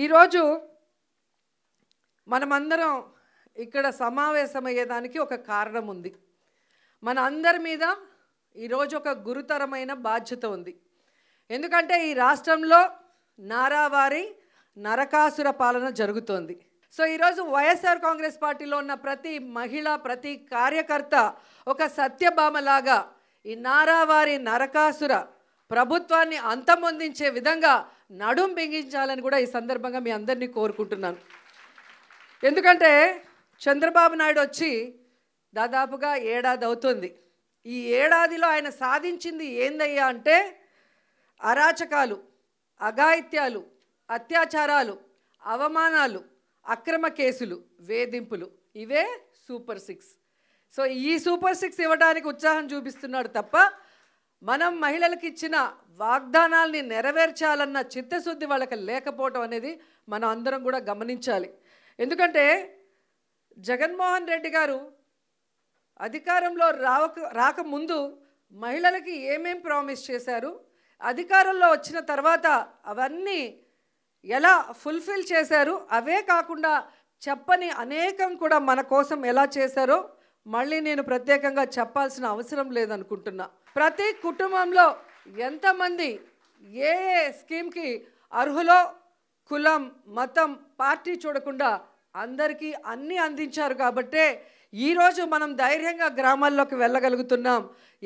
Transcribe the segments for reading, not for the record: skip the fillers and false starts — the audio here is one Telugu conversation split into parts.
ఈరోజు మనమందరం ఇక్కడ సమావేశమయ్యేదానికి ఒక కారణం ఉంది. మన అందరి మీద ఈరోజు ఒక గురుతరమైన బాధ్యత ఉంది. ఎందుకంటే ఈ రాష్ట్రంలో నారావారి నరకాసుర పాలన జరుగుతోంది. సో ఈరోజు వైఎస్ఆర్ కాంగ్రెస్ పార్టీలో ఉన్న ప్రతి మహిళ, ప్రతి కార్యకర్త ఒక సత్యభామలాగా ఈ నారావారి నరకాసుర ప్రభుత్వాన్ని అంతమొందించే విధంగా నడుం బిగించాలని కూడా ఈ సందర్భంగా మీ అందరినీ కోరుకుంటున్నాను. ఎందుకంటే చంద్రబాబు నాయుడు వచ్చి దాదాపుగా ఏడాది అవుతుంది. ఈ ఏడాదిలో ఆయన సాధించింది ఏందయ్యా అంటే అరాచకాలు, అఘాయిత్యాలు, అత్యాచారాలు, అవమానాలు, అక్రమ కేసులు, వేధింపులు, ఇవే సూపర్ 6. సో ఈ సూపర్ 6 ఇవ్వడానికి ఉత్సాహం చూపిస్తున్నాడు తప్ప మనం మహిళలకు ఇచ్చిన వాగ్దానాల్ని నెరవేర్చాలన్న చిత్తశుద్ధి వాళ్ళకి లేకపోవటం అనేది మనం అందరం కూడా గమనించాలి. ఎందుకంటే జగన్మోహన్ రెడ్డి గారు అధికారంలో రాకముందు మహిళలకి ఏమేం ప్రామిస్ చేశారు, అధికారంలో వచ్చిన తర్వాత అవన్నీ ఎలా ఫుల్ఫిల్ చేశారు, అవే కాకుండా చెప్పని అనేకం కూడా మన కోసం ఎలా చేశారో మళ్ళీ నేను ప్రత్యేకంగా చెప్పాల్సిన అవసరం లేదనుకుంటున్నా. ప్రతి కుటుంబంలో ఎంతమంది ఏ స్కీమ్కి అర్హులో కులం, మతం, పార్టీ చూడకుండా అందరికీ అన్నీ అందించారు కాబట్టే ఈరోజు మనం ధైర్యంగా గ్రామాల్లోకి వెళ్ళగలుగుతున్నాం.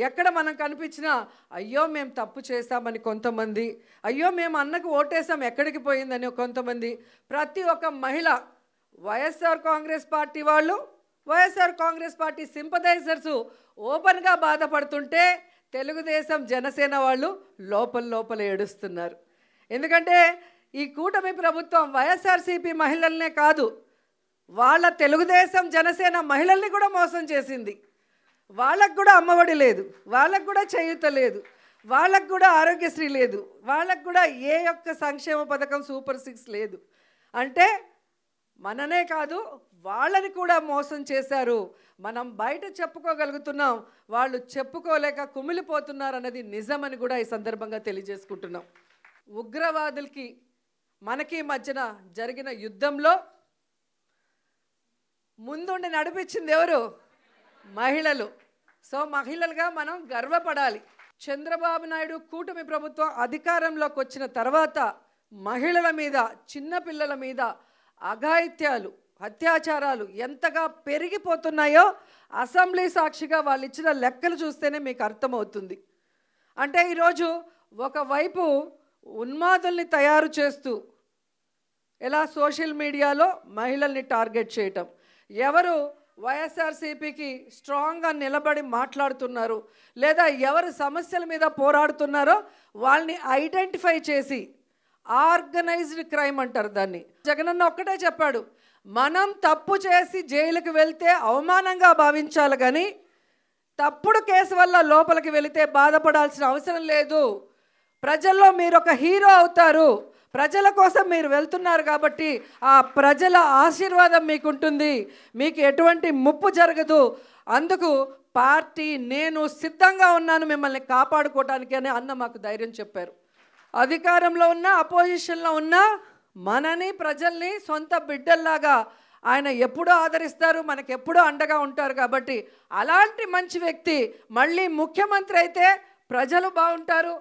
ఎక్కడ మనం కనిపించినా అయ్యో మేము తప్పు చేశామని కొంతమంది, అయ్యో మేము అన్నకు ఓటేసాం ఎక్కడికి పోయిందని కొంతమంది, ప్రతి ఒక్క మహిళ వైఎస్ఆర్ కాంగ్రెస్ పార్టీ వాళ్ళు, వైఎస్ఆర్ కాంగ్రెస్ పార్టీ సింపథైజర్స్ ఓపెన్గా బాధపడుతుంటే తెలుగుదేశం జనసేన వాళ్ళు లోపల ఏడుస్తున్నారు. ఎందుకంటే ఈ కూటమి ప్రభుత్వం వైఎస్ఆర్సీపీ మహిళలనే కాదు, వాళ్ళ తెలుగుదేశం జనసేన మహిళల్ని కూడా మోసం చేసింది. వాళ్ళకు కూడా అమ్మఒడి లేదు, వాళ్ళకు కూడా చేయూత లేదు, వాళ్ళకు కూడా ఆరోగ్యశ్రీ లేదు, వాళ్ళకు కూడా ఏ ఒక్క సంక్షేమ పథకం సూపర్ 6 లేదు. అంటే మననే కాదు వాళ్ళని కూడా మోసం చేశారు. మనం బయట చెప్పుకోగలుగుతున్నాం, వాళ్ళు చెప్పుకోలేక కుమిలిపోతున్నారు అన్నది నిజమని కూడా ఈ సందర్భంగా తెలియజేసుకుంటున్నాం. ఉగ్రవాదులకి మనకి మధ్యన జరిగిన యుద్ధంలో ముందుండి నడిపించింది ఎవరు? మహిళలు. సో మహిళలుగా మనం గర్వపడాలి. చంద్రబాబు నాయుడు కూటమి ప్రభుత్వం అధికారంలోకి వచ్చిన తర్వాత మహిళల మీద, చిన్నపిల్లల మీద అఘాయిత్యాలు, అత్యాచారాలు ఎంతగా పెరిగిపోతున్నాయో అసెంబ్లీ సాక్షిగా వాళ్ళు ఇచ్చిన లెక్కలు చూస్తేనే మీకు అర్థమవుతుంది. అంటే ఈరోజు ఒకవైపు ఉన్మాదుల్ని తయారు చేస్తూ ఎలా సోషల్ మీడియాలో మహిళల్ని టార్గెట్ చేయటం, ఎవరు వైఎస్ఆర్సీపీకి స్ట్రాంగ్గా నిలబడి మాట్లాడుతున్నారు లేదా ఎవరు సమస్యల మీద పోరాడుతున్నారో వాళ్ళని ఐడెంటిఫై చేసి, ఆర్గనైజ్డ్ క్రైమ్ అంటారు దాన్ని. జగనన్న ఒక్కటే చెప్పాడు, మనం తప్పు చేసి జైలుకి వెళ్తే అవమానంగా భావించాలి కానీ తప్పుడు కేసు వల్ల లోపలికి వెళితే బాధపడాల్సిన అవసరం లేదు. ప్రజల్లో మీరు ఒక హీరో అవుతారు. ప్రజల కోసం మీరు వెళ్తున్నారు కాబట్టి ఆ ప్రజల ఆశీర్వాదం మీకుంటుంది, మీకు ఎటువంటి ముప్పు జరగదు. అందుకు పార్టీ నేను సిద్ధంగా ఉన్నాను మిమ్మల్ని కాపాడుకోవటానికి అని అన్న మాకు ధైర్యం చెప్పారు. అధికారంలో ఉన్న, అపోజిషన్లో ఉన్న మనని, ప్రజల్ని సొంత బిడ్డల్లాగా ఆయన ఎప్పుడూ ఆదరిస్తారు, మనకు ఎప్పుడూ అండగా ఉంటారు. కాబట్టి అలాంటి మంచి వ్యక్తి మళ్ళీ ముఖ్యమంత్రి అయితే ప్రజలు బాగుంటారు,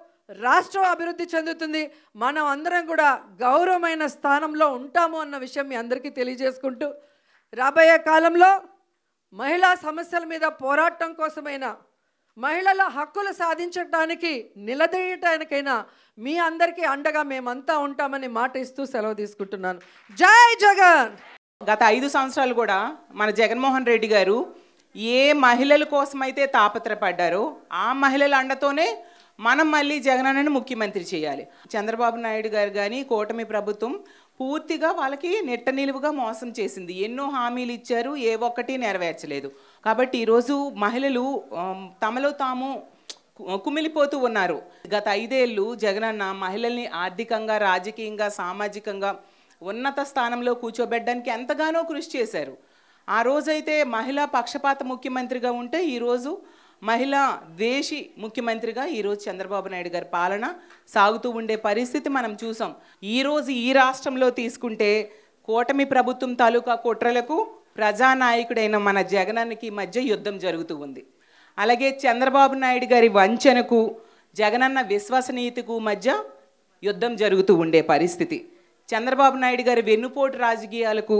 రాష్ట్రం అభివృద్ధి చెందుతుంది, మనం అందరం కూడా గౌరవమైన స్థానంలో ఉంటాము అన్న విషయం మీ అందరికీ తెలియజేసుకుంటూ, రాబోయే కాలంలో మహిళా సమస్యల మీద పోరాటం కోసమైనా, మహిళల హక్కులు సాధించడానికి నిలదీయటానికైనా మీ అందరికీ అండగా మేమంతా ఉంటామని మాట ఇస్తూ సెలవు తీసుకుంటున్నాను. జై జగన్. గత 5 సంవత్సరాలు కూడా మన జగన్మోహన్ రెడ్డి గారు ఏ మహిళల కోసమైతే తాపత్రపడ్డారో ఆ మహిళల అండతోనే మనం మళ్ళీ జగనన్నని ముఖ్యమంత్రి చేయాలి. చంద్రబాబు నాయుడు గారు కానీ కూటమి ప్రభుత్వం పూర్తిగా వాళ్ళకి నెట్ట నిలువుగా మోసం చేసింది. ఎన్నో హామీలు ఇచ్చారు, ఏ ఒక్కటి నెరవేర్చలేదు. కాబట్టి ఈరోజు మహిళలు తమలో తాము కుమిలిపోతూ ఉన్నారు. గత 5 ఏళ్ళు జగనన్న మహిళల్ని ఆర్థికంగా, రాజకీయంగా, సామాజికంగా ఉన్నత స్థానంలో కూర్చోబెట్టడానికి ఎంతగానో కృషి చేశారు. ఆ రోజైతే మహిళా పక్షపాత ముఖ్యమంత్రిగా ఉంటే ఈరోజు మహిళా ద్వేషి ముఖ్యమంత్రిగా ఈరోజు చంద్రబాబు నాయుడు గారి పాలన సాగుతూ ఉండే పరిస్థితి మనం చూసాం. ఈరోజు ఈ రాష్ట్రంలో తీసుకుంటే కూటమి ప్రభుత్వం తాలూకా కుట్రలకు ప్రజానాయకుడైన మన జగనన్నకి మధ్య యుద్ధం జరుగుతూ ఉంది. అలాగే చంద్రబాబు నాయుడు గారి వంచనకు జగనన్న విశ్వసనీయతకు మధ్య యుద్ధం జరుగుతూ ఉండే పరిస్థితి. చంద్రబాబు నాయుడు గారి వెన్నుపోటు రాజకీయాలకు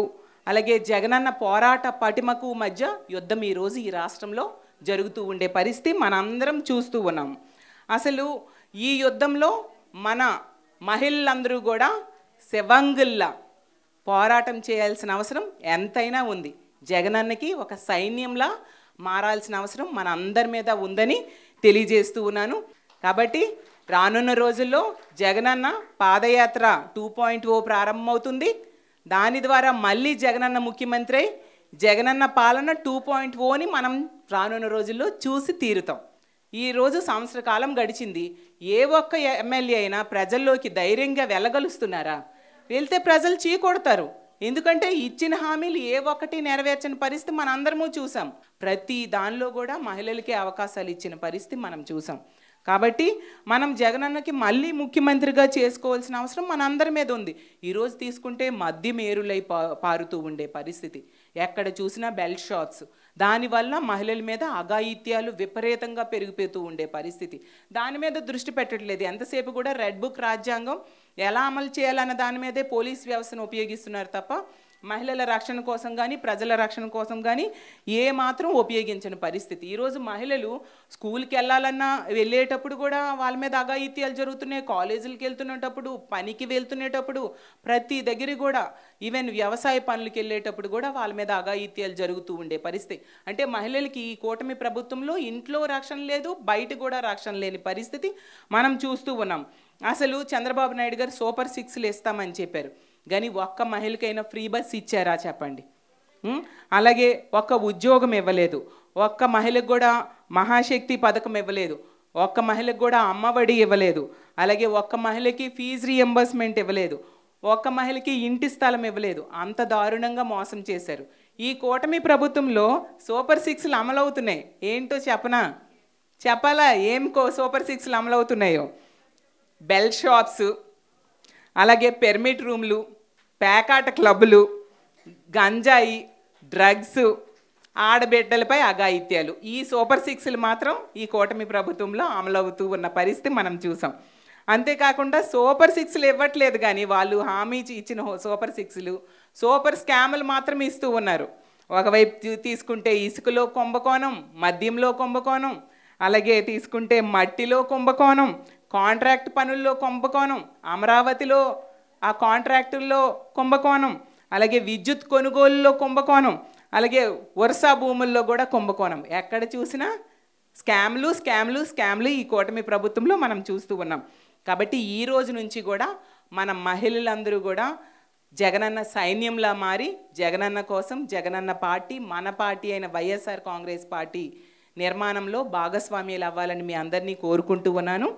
అలాగే జగనన్న పోరాట పటిమకు మధ్య యుద్ధం ఈరోజు ఈ రాష్ట్రంలో జరుగుతూ ఉండే పరిస్థితి మనందరం చూస్తూ ఉన్నాం. అసలు ఈ యుద్ధంలో మన మహిళలందరూ కూడా శవంగుల్లా పోరాటం చేయాల్సిన అవసరం ఎంతైనా ఉంది. జగనన్నకి ఒక సైన్యంలా మారాల్సిన అవసరం మన అందరి మీద ఉందని తెలియజేస్తూ ఉన్నాను. కాబట్టి రానున్న రోజుల్లో జగనన్న పాదయాత్ర 2.0 ప్రారంభమవుతుంది. దాని ద్వారా మళ్ళీ జగనన్న ముఖ్యమంత్రి జగనన్న పాలన 2.0ని మనం రానున్న రోజుల్లో చూసి తీరుతాం. ఈరోజు సంవత్సర కాలం గడిచింది. ఏ ఒక్క ఎమ్మెల్యే అయినా ప్రజల్లోకి ధైర్యంగా వెళ్ళగలుస్తున్నారా? వెళ్తే ప్రజలు చీకొడతారు. ఎందుకంటే ఇచ్చిన హామీలు ఏ ఒక్కటి నెరవేర్చని పరిస్థితి మన అందరము చూసాం. ప్రతి దానిలో కూడా మహిళలకే అవకాశాలు ఇచ్చిన పరిస్థితి మనం చూసాం. కాబట్టి మనం జగనన్నకి మళ్ళీ ముఖ్యమంత్రిగా చేసుకోవాల్సిన అవసరం మన అందరి మీద ఉంది. ఈరోజు తీసుకుంటే మద్యం ఏరులై పారుతూ ఉండే పరిస్థితి, ఎక్కడ చూసినా బెల్ట్ షాట్స్, దానివల్ల మహిళల మీద అఘాయిత్యాలు విపరీతంగా పెరిగిపోతూ ఉండే పరిస్థితి. దాని మీద దృష్టి పెట్టట్లేదు. ఎంతసేపు కూడా రెడ్ బుక్ రాజ్యాంగం ఎలా అమలు చేయాలన్న దాని మీదే పోలీస్ వ్యవస్థను ఉపయోగిస్తున్నారు తప్ప మహిళల రక్షణ కోసం కానీ ప్రజల రక్షణ కోసం కానీ ఏ మాత్రం ఉపయోగించని పరిస్థితి. ఈరోజు మహిళలు స్కూల్కి వెళ్ళేటప్పుడు కూడా వాళ్ళ మీద అఘాయిత్యాలు జరుగుతున్నాయి. కాలేజీలకు వెళ్తున్నప్పుడు, పనికి వెళ్తునేటప్పుడు, ప్రతి దగ్గర కూడా ఈవెన్ వ్యవసాయ పనులకు వెళ్ళేటప్పుడు కూడా వాళ్ళ మీద అఘాయిత్యాలు జరుగుతూ ఉండే పరిస్థితి. అంటే మహిళలకి ఈ కూటమి ప్రభుత్వంలో ఇంట్లో రక్షణ లేదు, బయట కూడా రక్షణ లేని పరిస్థితి మనం చూస్తూ ఉన్నాం. అసలు చంద్రబాబు నాయుడు గారు సూపర్ 6లు ఇస్తామని చెప్పారు, కానీ ఒక్క మహిళకైనా ఫ్రీ బస్ ఇచ్చారా చెప్పండి? అలాగే ఒక్క ఉద్యోగం ఇవ్వలేదు, ఒక్క మహిళకు కూడా మహాశక్తి పథకం ఇవ్వలేదు, ఒక్క మహిళకు కూడా అమ్మఒడి ఇవ్వలేదు, అలాగే ఒక్క మహిళకి ఫీజు రీఎంబర్స్మెంట్ ఇవ్వలేదు, ఒక్క మహిళకి ఇంటి స్థలం ఇవ్వలేదు. అంత దారుణంగా మోసం చేశారు. ఈ కూటమి ప్రభుత్వంలో సూపర్ 6లు అమలవుతున్నాయి. ఏంటో చెప్పాలా? ఏం సూపర్ 6లు అమలవుతున్నాయో? బెల్ షాప్స్, అలాగే పెర్మిట్ రూమ్లు, పేకాట క్లబ్బులు, గంజాయి, డ్రగ్స్, ఆడబిడ్డలపై అఘాయిత్యాలు. ఈ సూపర్ 6లు మాత్రం ఈ కూటమి ప్రభుత్వంలో అమలవుతూ ఉన్న పరిస్థితి మనం చూసాం. అంతేకాకుండా సూపర్ 6లు ఇవ్వట్లేదు, కానీ వాళ్ళు హామీ ఇచ్చిన సూపర్ 6లు సూపర్ స్కాములు మాత్రం ఇస్తూ ఉన్నారు. ఒకవైపు తీసుకుంటే ఇసుకలో కుంభకోణం, మద్యంలో కుంభకోణం, అలాగే తీసుకుంటే మట్టిలో కుంభకోణం, కాంట్రాక్ట్ పనుల్లో కుంభకోణం, అమరావతిలో ఆ కాంట్రాక్టుల్లో కుంభకోణం, అలాగే విద్యుత్ కొనుగోలులో కుంభకోణం, అలాగే వరుస భూముల్లో కూడా కుంభకోణం. ఎక్కడ చూసినా స్కామ్లు ఈ కూటమి ప్రభుత్వంలో మనం చూస్తూ ఉన్నాం. కాబట్టి ఈ రోజు నుంచి కూడా మన మహిళలందరూ కూడా జగనన్న సైన్యంలా మారి జగనన్న కోసం జగనన్న పార్టీ, మన పార్టీ అయిన వైఎస్ఆర్ కాంగ్రెస్ పార్టీ నిర్మాణంలో భాగస్వామ్యాలు అవ్వాలని మీ అందరినీ కోరుకుంటూ ఉన్నాను.